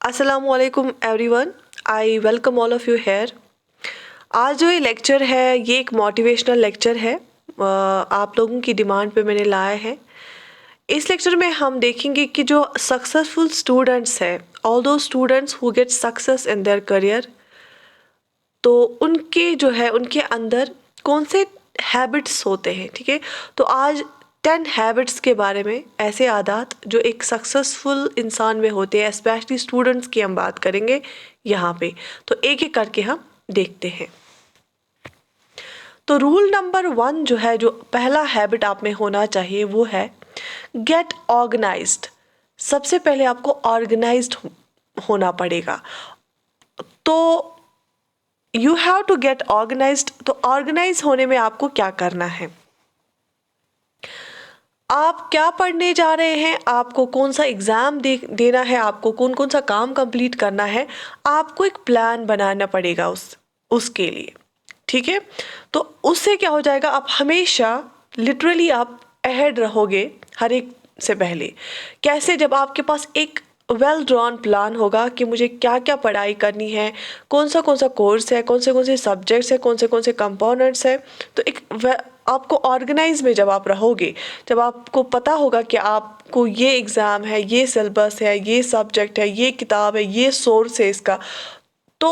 अस्सलाम वालेकुम everyone, I welcome all of you here. आज जो ये लेक्चर है ये एक मोटिवेशनल लेक्चर है। आप लोगों की डिमांड पे मैंने लाया है। इस लेक्चर में हम देखेंगे कि जो सक्सेसफुल स्टूडेंट्स हैं, ऑल दो students who get success in their career, तो उनके जो है उनके अंदर कौन से हैबिट्स होते हैं। ठीक है, तो आज 10 हैबिट्स के बारे में, ऐसे आदत जो एक सक्सेसफुल इंसान में होते हैं, स्पेशली स्टूडेंट्स की हम बात करेंगे यहाँ पे। तो एक एक करके हम देखते हैं। तो रूल नंबर 1 जो है, जो पहला हैबिट आप में होना चाहिए वो है गेट ऑर्गेनाइज्ड। सबसे पहले आपको ऑर्गेनाइज्ड होना पड़ेगा। तो you have to get organized. तो ऑर्गेनाइज होने में आपको क्या करना है, आप क्या पढ़ने जा रहे हैं, आपको कौन सा एग्ज़ाम देना है, आपको कौन कौन सा काम कंप्लीट करना है, आपको एक प्लान बनाना पड़ेगा उसके लिए। ठीक है, तो उससे क्या हो जाएगा, आप हमेशा लिटरली आप अहेड रहोगे हर एक से पहले। कैसे, जब आपके पास एक वेल ड्रॉन प्लान होगा कि मुझे क्या क्या पढ़ाई करनी है, कौन सा कोर्स है, कौन से सब्जेक्ट्स है, कौन से कंपोनेंट्स है। तो एक आपको ऑर्गेनाइज में जब आप रहोगे, जब आपको पता होगा कि आपको ये एग्ज़ाम है, ये सिलेबस है, ये सब्जेक्ट है, ये किताब है, ये सोर्स है इसका, तो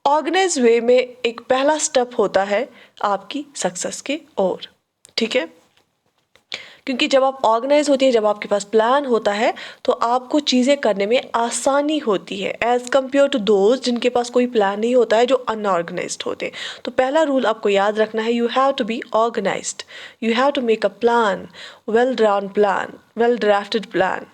ऑर्गेनाइज वे में एक पहला स्टेप होता है आपकी सक्सेस की ओर। ठीक है, क्योंकि जब आप ऑर्गेनाइज होती है, जब आपके पास प्लान होता है, तो आपको चीज़ें करने में आसानी होती है एज़ कम्पेयर टू दोज जिनके पास कोई प्लान नहीं होता है, जो अनऑर्गेनाइज्ड होते हैं। तो पहला रूल आपको याद रखना है, you have to be organized, you have to make a plan, well drawn plan, well drafted plan.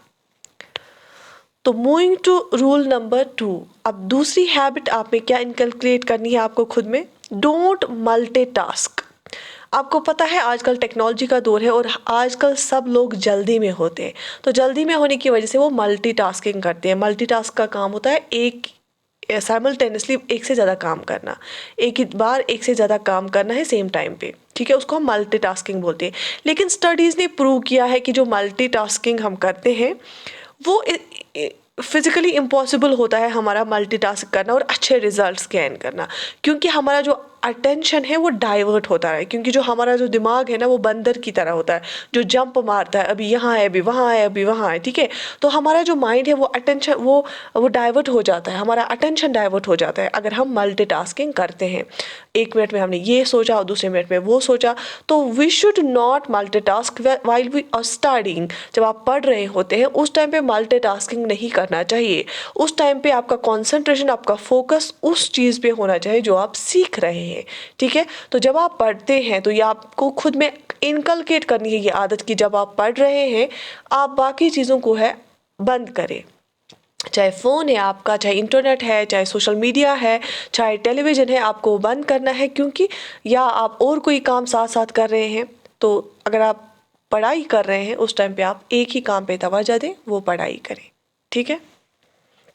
तो मूविंग टू रूल नंबर 2, अब दूसरी हैबिट आप में क्या इनकलकेट करनी है आपको खुद में, डोंट मल्टीटास्क। आपको पता है आजकल टेक्नोलॉजी का दौर है और आजकल सब लोग जल्दी में होते हैं। तो जल्दी में होने की वजह से वो मल्टीटास्किंग करते हैं। मल्टीटास्क का काम होता है एक साइमल्टेनियसली एक से ज़्यादा काम करना, एक ही बार एक से ज़्यादा काम करना है सेम टाइम पे। ठीक है, उसको हम मल्टीटास्किंग बोलते हैं। लेकिन स्टडीज़ ने प्रूव किया है कि जो मल्टीटास्किंग हम करते हैं वो फिजिकली इम्पॉसिबल होता है हमारा मल्टीटास्क करना और अच्छे रिजल्ट्स गेन करना, क्योंकि हमारा जो अटेंशन है वो डाइवर्ट होता है। क्योंकि जो हमारा जो दिमाग है ना, वो बंदर की तरह होता है जो जंप मारता है, अभी यहाँ है, अभी वहाँ है, अभी वहाँ है। ठीक है, तो हमारा जो माइंड है वो अटेंशन वो डाइवर्ट हो जाता है, हमारा अटेंशन डाइवर्ट हो जाता है अगर हम मल्टीटास्किंग करते हैं। एक मिनट में हमने ये सोचा और दूसरे मिनट में वो सोचा। तो we should not multitask while we are studying. जब आप पढ़ रहे होते हैं उस टाइम पे मल्टीटास्किंग नहीं करना चाहिए। उस टाइम पे आपका कंसंट्रेशन, आपका फोकस उस चीज़ पे होना चाहिए जो आप सीख रहे हैं। ठीक है, तो जब आप पढ़ते हैं तो ये आपको खुद में इनकलकेट करनी है ये आदत कि जब आप पढ़ रहे हैं आप बाकी चीज़ों को है बंद करें। चाहे फ़ोन है आपका, चाहे इंटरनेट है, चाहे सोशल मीडिया है, चाहे टेलीविज़न है, आपको बंद करना है। क्योंकि या आप और कोई काम साथ साथ कर रहे हैं, तो अगर आप पढ़ाई कर रहे हैं उस टाइम पे आप एक ही काम पे तवज्जो दें, वो पढ़ाई करें। ठीक है,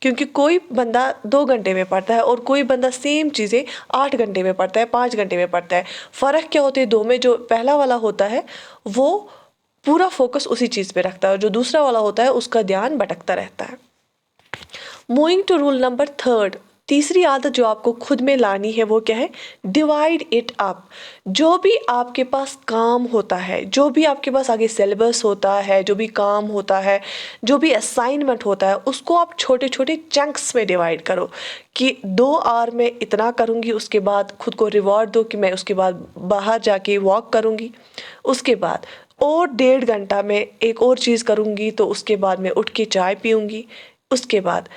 क्योंकि कोई बंदा 2 घंटे में पढ़ता है और कोई बंदा सेम चीज़ें 8 घंटे में पढ़ता है, 5 घंटे में पढ़ता है। फ़र्क क्या होता है दो में, जो पहला वाला होता है वो पूरा फोकस उसी चीज़ पे रखता है और जो दूसरा वाला होता है उसका ध्यान भटकता रहता है। मूविंग टू रूल नंबर 3, तीसरी आदत जो आपको खुद में लानी है वो क्या है, डिवाइड इट अप। जो भी आपके पास काम होता है, जो भी आपके पास आगे सिलेबस होता है, जो भी काम होता है, जो भी असाइनमेंट होता है, उसको आप छोटे छोटे चंक्स में डिवाइड करो कि 2 आवर में इतना करूँगी, उसके बाद खुद को रिवॉर्ड दो कि मैं उसके बाद बाहर जाके वॉक करूँगी, उसके बाद और 1.5 घंटा में एक और चीज़ करूँगी, तो उसके बाद मैं उठ के चाय पीऊँगी, उसके बाद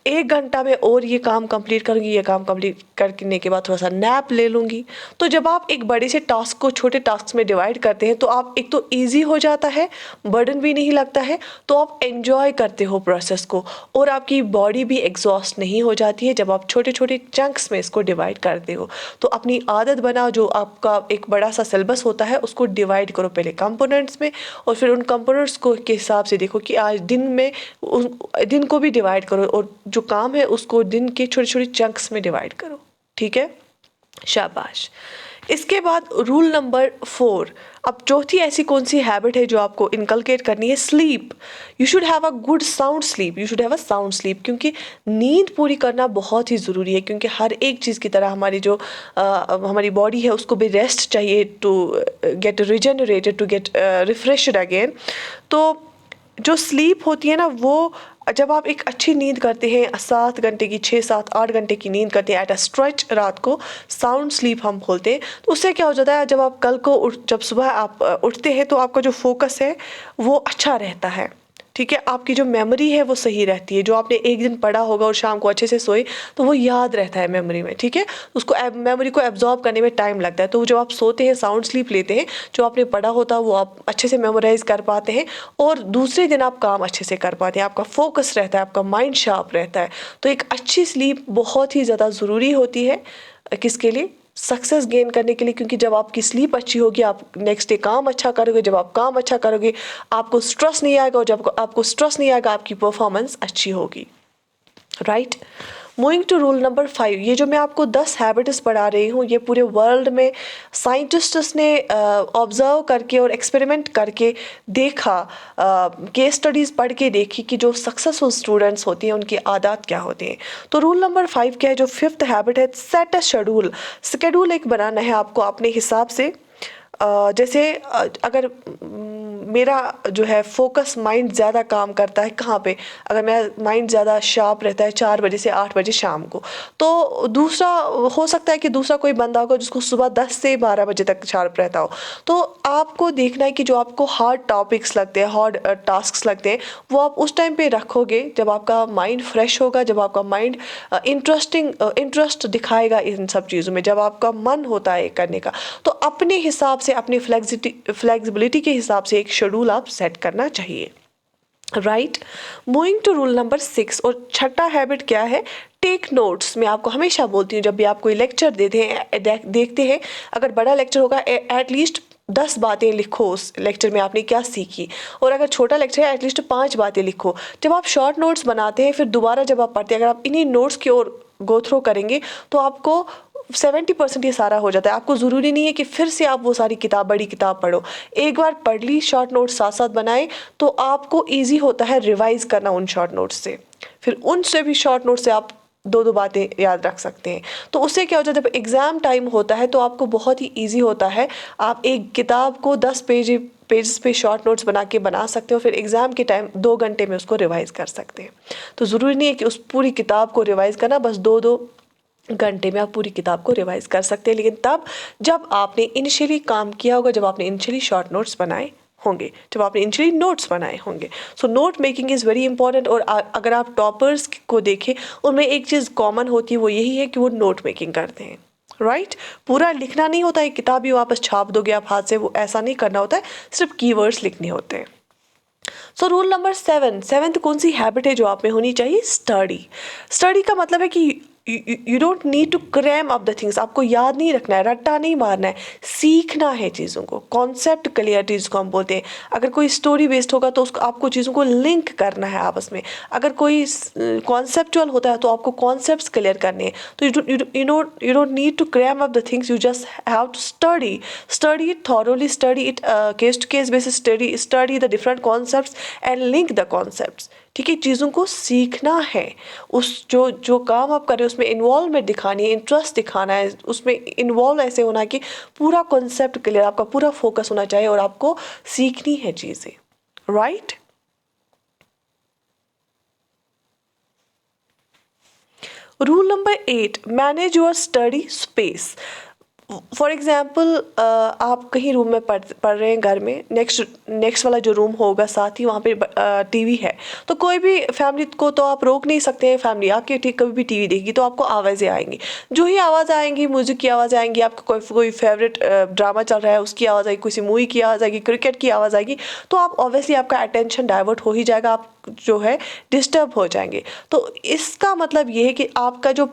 1 घंटा में और ये काम कंप्लीट करूँगी, ये काम कंप्लीट करने के बाद थोड़ा सा नैप ले लूँगी। तो जब आप एक बड़े से टास्क को छोटे टास्क में डिवाइड करते हैं तो आप एक तो ईजी हो जाता है, बर्डन भी नहीं लगता है, तो आप एंजॉय करते हो प्रोसेस को और आपकी बॉडी भी एग्जॉस्ट नहीं हो जाती है जब आप छोटे छोटे चंक्स में इसको डिवाइड करते हो। तो अपनी आदत बनाओ, जो आपका एक बड़ा सा सिलेबस होता है उसको डिवाइड करो पहले कंपोनेंट्स में और फिर उन कंपोनेंट्स को के हिसाब से देखो कि आज दिन को भी डिवाइड करो और जो काम है उसको दिन के छोटे छोटे चंक्स में डिवाइड करो। ठीक है, शाबाश। इसके बाद रूल नंबर 4, अब चौथी ऐसी कौन सी हैबिट है जो आपको इनकलकेट करनी है? Sleep. You should have a good sound sleep, you should have a sound sleep, क्योंकि नींद पूरी करना बहुत ही ज़रूरी है, क्योंकि हर एक चीज़ की तरह हमारी जो हमारी बॉडी है उसको भी रेस्ट चाहिए to get regenerated, to get refreshed again. तो जो स्लीप होती है ना, वो जब आप एक अच्छी नींद करते हैं, 7 घंटे की, 6 7 8 घंटे की नींद करते हैं एट अ स्ट्रेच रात को, साउंड स्लीप हम बोलते हैं, तो उससे क्या हो जाता है, जब आप कल को जब सुबह आप उठते हैं तो आपका जो फोकस है वो अच्छा रहता है। ठीक है, आपकी जो मेमोरी है वो सही रहती है, जो आपने एक दिन पढ़ा होगा और शाम को अच्छे से सोए तो वो याद रहता है मेमोरी में। ठीक है, उसको मेमोरी को एब्जॉर्ब करने में टाइम लगता है, तो जब आप सोते हैं, साउंड स्लीप लेते हैं, जो आपने पढ़ा होता है वो आप अच्छे से मेमोराइज कर पाते हैं और दूसरे दिन आप काम अच्छे से कर पाते हैं, आपका फोकस रहता है, आपका माइंड शार्प रहता है। तो एक अच्छी स्लीप बहुत ही ज़्यादा ज़रूरी होती है, किसके लिए? सक्सेस गेन करने के लिए, क्योंकि जब आपकी स्लीप अच्छी होगी आप नेक्स्ट डे काम अच्छा करोगे, जब आप काम अच्छा करोगे आपको स्ट्रेस नहीं आएगा, और जब आपको स्ट्रेस नहीं आएगा आपकी परफॉर्मेंस अच्छी होगी। Right, moving to rule number 5, ये जो मैं आपको 10 हैबिट्स पढ़ा रही हूँ, ये पूरे वर्ल्ड में साइंटिस्ट्स ने ऑब्जर्व करके और एक्सपेरिमेंट करके देखा, केस स्टडीज़ पढ़ के देखी कि जो सक्सेसफुल स्टूडेंट्स होती हैं उनकी आदत क्या होती हैं। तो रूल नंबर 5 क्या है? जो 5th हैबिट है, सेट अ शेड्यूल। शेड्यूल एक बनाना है आपको अपने हिसाब से। जैसे अगर मेरा जो है फोकस माइंड ज़्यादा काम करता है कहाँ पे, अगर मेरा माइंड ज़्यादा शार्प रहता है 4 बजे से 8 बजे शाम को, तो दूसरा हो सकता है कि दूसरा कोई बंदा होगा जिसको सुबह 10 से 12 बजे तक शार्प रहता हो। तो आपको देखना है कि जो आपको हार्ड टॉपिक्स लगते हैं, हार्ड टास्क्स लगते हैं, वो आप उस टाइम पे रखोगे जब आपका माइंड फ्रेश होगा, जब आपका माइंड इंटरेस्ट दिखाएगा इन सब चीज़ों में, जब आपका मन होता है करने का। तो अपने हिसाब से, अपनी फ्लेक्सिबिलिटी के हिसाब से एक शेड्यूल आप सेट करना चाहिए। Right, moving to rule number 6, और छठा हैबिट क्या है? Take notes. मैं आपको हमेशा बोलती हूँ, जब भी आप कोई लेक्चर देखते हैं, अगर बड़ा लेक्चर होगा एटलीस्ट 10 बातें लिखो उस लेक्चर में आपने क्या सीखी, और अगर छोटा लेक्चर है एटलीस्ट 5 बातें लिखो। जब आप शॉर्ट नोट्स बनाते हैं, फिर दोबारा जब आप पढ़ते हैं, अगर आप इन्हीं नोट्स की ओर गो थ्रू करेंगे तो आपको 70% ये सारा हो जाता है। आपको ज़रूरी नहीं है कि फिर से आप वो सारी बड़ी किताब पढ़ो, एक बार पढ़ ली, शॉर्ट नोट्स साथ साथ बनाए, तो आपको ईजी होता है रिवाइज करना उन शॉर्ट नोट्स से। फिर उनसे भी शॉर्ट नोट से आप 2 बातें याद रख सकते हैं। तो उससे क्या हो जाता है, जब एग्ज़ाम टाइम होता है तो आपको बहुत ही ईजी होता है, आप एक किताब को 10 पेजेस पे शॉर्ट नोट्स बना सकते हो, फिर एग्ज़ाम के टाइम 2 घंटे में उसको रिवाइज कर सकते हैं। तो ज़रूरी नहीं है कि उस पूरी किताब को रिवाइज करना, बस 2 घंटे में आप पूरी किताब को रिवाइज कर सकते हैं, लेकिन तब जब आपने इनिशियली काम किया होगा, जब आपने इनिशियली शॉर्ट नोट्स बनाए होंगे, जब आपने इनिशियली नोट्स बनाए होंगे। So note making is very important. और अगर आप टॉपर्स को देखें, उनमें एक चीज़ कॉमन होती है, वो यही है कि वो नोट मेकिंग करते हैं। राइट, पूरा लिखना नहीं होता है, किताब ही वापस छाप दोगे आप हाथ से, वो ऐसा नहीं करना होता है, सिर्फ कीवर्ड्स लिखने होते हैं। सो रूल नंबर 7 कौन सी हैबिट है जो आप में होनी चाहिए? स्टडी। स्टडी का मतलब है कि you don't need to cram up the things, आपको याद नहीं रखना है, रट्टा नहीं मारना है, सीखना है चीज़ों को, कॉन्सेप्ट क्लियरिटी जिसको हम बोलते हैं। अगर कोई स्टोरी बेस्ड होगा तो उसको आपको चीज़ों को लिंक करना है आपस में, अगर कोई कॉन्सेप्चुअल होता है तो आपको कॉन्सेप्ट्स क्लियर करने हैं। तो you don't need to cram up the things, you just have to study it thoroughly, study it case to case basis, study the different concepts and link the concepts. ठीक है, चीज़ों को सीखना है, उस जो काम आप कर रहे हो उसमें इन्वॉल्वमेंट दिखानी है, इंटरेस्ट दिखाना है, उसमें इन्वॉल्व ऐसे होना है कि पूरा कॉन्सेप्ट क्लियर, आपका पूरा फोकस होना चाहिए और आपको सीखनी है चीज़ें। Right, rule number 8, manage your study space. For example आप कहीं रूम में पढ़ रहे हैं घर में, नेक्स्ट वाला जो रूम होगा साथ ही वहाँ पे टीवी है, तो कोई भी फैमिली को तो आप रोक नहीं सकते हैं, फैमिली आके ठीक कभी भी टीवी देखेगी तो आपको आवाज़ें आएंगी, जो ही आवाज़ आएंगी, म्यूज़िक की आवाज़ आएंगी, आपका कोई फेवरेट ड्रामा चल रहा है उसकी आवाज़ आएगी, किसी मूवी की आवाज़ आएगी, क्रिकेट की आवाज़ आएगी, तो आप ऑब्वियसली आपका अटेंशन डाइवर्ट हो ही जाएगा, आप जो है डिस्टर्ब हो जाएंगे। तो इसका मतलब ये है कि आपका जो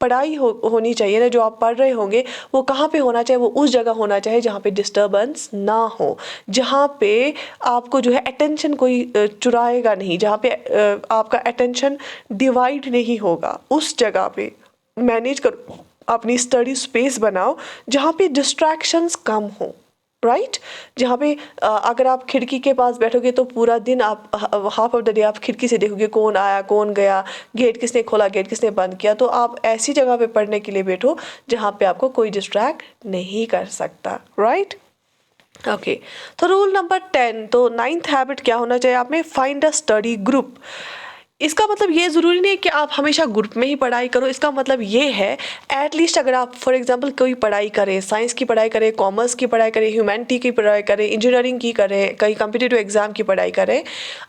पढ़ाई होनी चाहिए ना, जो आप पढ़ रहे होंगे वो कहाँ पे होना चाहिए? वो उस जगह होना चाहिए जहाँ पे डिस्टर्बेंस ना हो, जहाँ पे आपको जो है अटेंशन कोई चुराएगा नहीं, जहाँ पे आपका अटेंशन डिवाइड नहीं होगा, उस जगह पे मैनेज करो अपनी स्टडी स्पेस बनाओ जहाँ पे डिस्ट्रैक्शंस कम हो, राइट। जहाँ पे अगर आप खिड़की के पास बैठोगे तो पूरा दिन आप हाफ ऑफ द डे आप खिड़की से देखोगे कौन आया कौन गया, गेट किसने खोला गेट किसने बंद किया। तो आप ऐसी जगह पे पढ़ने के लिए बैठो जहाँ पे आपको कोई डिस्ट्रैक्ट नहीं कर सकता, राइट। ओके, तो रूल नंबर 10, तो 9th हैबिट क्या होना चाहिए आप में, फाइंड अ स्टडी ग्रुप। इसका मतलब ये ज़रूरी नहीं है कि आप हमेशा ग्रुप में ही पढ़ाई करो। इसका मतलब ये है एटलीस्ट अगर आप फॉर एग्जांपल कोई पढ़ाई करें, साइंस की पढ़ाई करें, कॉमर्स की पढ़ाई करें, ह्यूमैनिटी की पढ़ाई करें, इंजीनियरिंग की करें, कई कम्पिटिटिव एग्ज़ाम की पढ़ाई करें,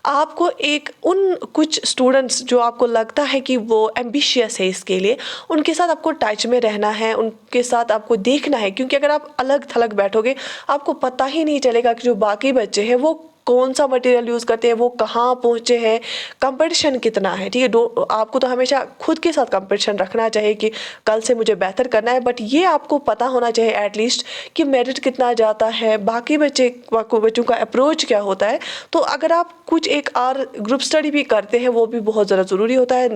आपको एक उन कुछ स्टूडेंट्स जो आपको लगता है कि वो एम्बिशियस है इसके लिए, उनके साथ आपको टच में रहना है, उनके साथ आपको देखना है। क्योंकि अगर आप अलग थलग बैठोगे आपको पता ही नहीं चलेगा कि जो बाकी बच्चे हैं वो कौन सा मटेरियल यूज़ करते हैं, वो कहाँ पहुँचे हैं, कंपटीशन कितना है, ठीक है। आपको तो हमेशा खुद के साथ कंपटीशन रखना चाहिए कि कल से मुझे बेहतर करना है, बट ये आपको पता होना चाहिए एटलीस्ट कि मेरिट कितना जाता है, बाकी बच्चों का अप्रोच क्या होता है। तो अगर आप कुछ एक और ग्रुप स्टडी भी करते हैं वो भी बहुत ज़्यादा ज़रूरी होता है।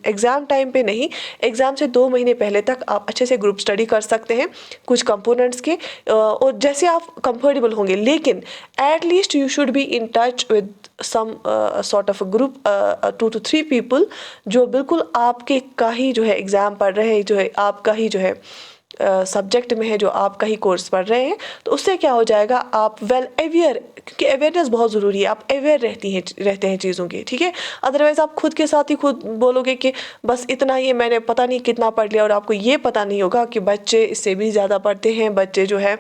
एग्ज़ाम टाइम पे नहीं, एग्ज़ाम से 2 महीने पहले तक आप अच्छे से ग्रुप स्टडी कर सकते हैं कुछ कंपोनेंट्स के, और जैसे आप कंफर्टेबल होंगे। लेकिन at least you should be in touch with some sort of a group, 2 to 3 people जो बिल्कुल आपके का ही जो है एग्ज़ाम पढ़ रहे हैं, जो है आपका ही जो है सब्जेक्ट में है, जो आपका ही कोर्स पढ़ रहे हैं। तो उससे क्या हो जाएगा, आप वेल अवेयर, क्योंकि अवेयरनेस बहुत ज़रूरी है, आप अवेयर रहते हैं चीज़ों के, ठीक है। अदरवाइज़ आप खुद के साथ ही खुद बोलोगे कि बस इतना ही मैंने पता नहीं कितना पढ़ लिया, और आपको ये पता नहीं होगा कि बच्चे इससे भी ज़्यादा पढ़ते हैं, बच्चे जो है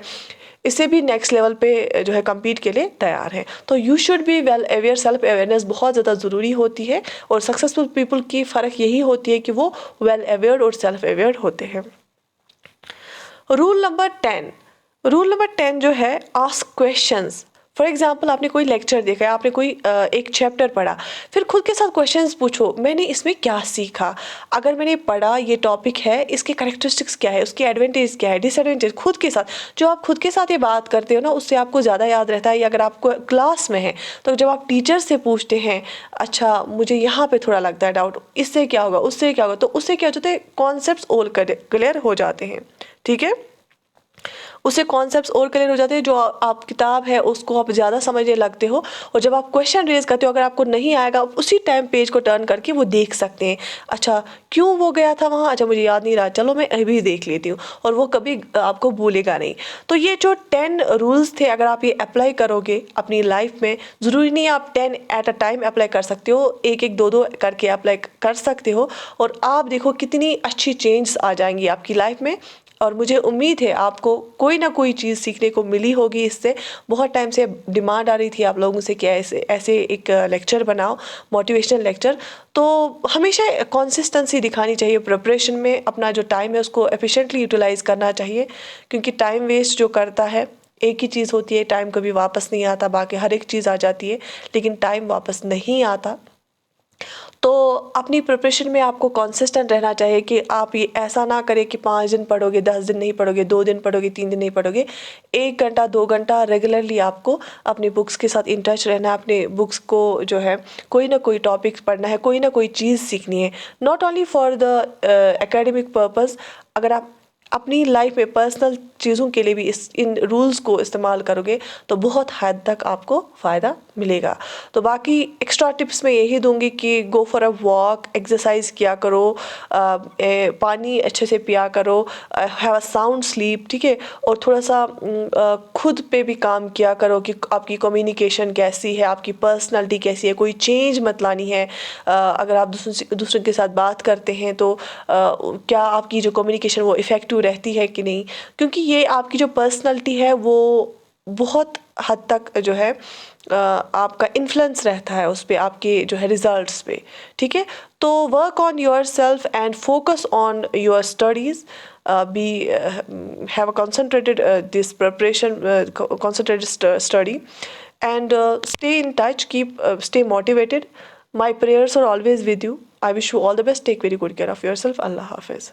इससे भी नेक्स्ट लेवल पे जो है कम्पीट के लिए तैयार हैं। तो you should be well aware, self awareness बहुत ज़्यादा ज़रूरी होती है, और सक्सेसफुल पीपल की फ़र्क यही होती है कि वो वेल अवेयर और सेल्फ अवेयर होते हैं। रूल नंबर 10 जो है, आस्क क्वेश्चंस। फॉर एग्जाम्पल आपने कोई लेक्चर देखा है, आपने कोई एक चैप्टर पढ़ा, फिर खुद के साथ क्वेश्चंस पूछो, मैंने इसमें क्या सीखा, अगर मैंने पढ़ा ये टॉपिक है, इसके कैरेक्टरिस्टिक्स क्या है, उसकी एडवांटेज क्या है, डिसएडवांटेज, खुद के साथ जो आप खुद के साथ ये बात करते हो ना, उससे आपको ज़्यादा याद रहता है। या अगर आपको क्लास में है तो जब आप टीचर से पूछते हैं, अच्छा मुझे यहाँ पर थोड़ा लगता है डाउट, इससे क्या होगा, उससे क्या होगा, तो उससे क्या हो जाता है, कॉन्सेप्ट और क्लियर हो जाते हैं, ठीक है। उससे कॉन्सेप्ट्स और क्लियर हो जाते हैं, जो आप किताब है उसको आप ज़्यादा समझने लगते हो, और जब आप क्वेश्चन रेज करते हो अगर आपको नहीं आएगा, उसी टाइम पेज को टर्न करके वो देख सकते हैं, अच्छा क्यों वो गया था वहाँ, अच्छा मुझे याद नहीं रहा, चलो मैं अभी देख लेती हूँ, और वो कभी आपको भूलेगा नहीं। तो ये जो 10 रूल्स थे, अगर आप ये अप्लाई करोगे अपनी लाइफ में, ज़रूरी नहीं आप 10 एट अ टाइम अप्लाई कर सकते हो, एक एक दो दो करके अप्लाई कर सकते हो, और आप देखो कितनी अच्छी चेंज आ जाएंगी आपकी लाइफ में। और मुझे उम्मीद है आपको कोई ना कोई चीज़ सीखने को मिली होगी इससे। बहुत टाइम से डिमांड आ रही थी आप लोगों से कि ऐसे एक लेक्चर बनाओ, मोटिवेशनल लेक्चर। तो हमेशा कंसिस्टेंसी दिखानी चाहिए प्रिपरेशन में, अपना जो टाइम है उसको एफिशिएंटली यूटिलाइज़ करना चाहिए, क्योंकि टाइम वेस्ट जो करता है, एक ही चीज़ होती है, टाइम कभी वापस नहीं आता, बाकी हर एक चीज़ आ जाती है लेकिन टाइम वापस नहीं आता। तो अपनी प्रिपरेशन में आपको कंसिस्टेंट रहना चाहिए कि आप ये ऐसा ना करें कि 5 दिन पढ़ोगे, 10 दिन नहीं पढ़ोगे, 2 दिन पढ़ोगे, 3 दिन नहीं पढ़ोगे। 1 घंटा 2 घंटा रेगुलरली आपको अपनी बुक्स के साथ इन टच रहना है, अपने बुक्स को जो है कोई ना कोई टॉपिक पढ़ना है, कोई ना कोई चीज़ सीखनी है, not only for the academic purpose. अगर आप अपनी लाइफ में पर्सनल चीज़ों के लिए भी इन रूल्स को इस्तेमाल करोगे तो बहुत हद तक आपको फ़ायदा मिलेगा। तो बाकी एक्स्ट्रा टिप्स मैं यही दूंगी कि go for a walk, exercise किया करो, पानी अच्छे से पिया करो, हैव अ साउंड स्लीप, ठीक है। और थोड़ा सा खुद पे भी काम किया करो कि आपकी कम्युनिकेशन कैसी है, आपकी पर्सनालिटी कैसी है, कोई चेंज मत लानी है। अगर आप दूसरे के साथ बात करते हैं तो क्या आपकी जो कम्युनिकेशन वो इफ़ेक्टिव रहती है कि नहीं, क्योंकि ये आपकी जो पर्सनालिटी है वो बहुत हद तक जो है आपका इन्फ्लुएंस रहता है उस पे, आपके जो है रिजल्ट्स पे, ठीक है। तो work on your self and focus on your studies, be have a concentrated this preparation, concentrated study, and stay in touch, stay motivated. My prayers are always with you. I wish you all the best. Take very good care of yourself. Allah Hafiz.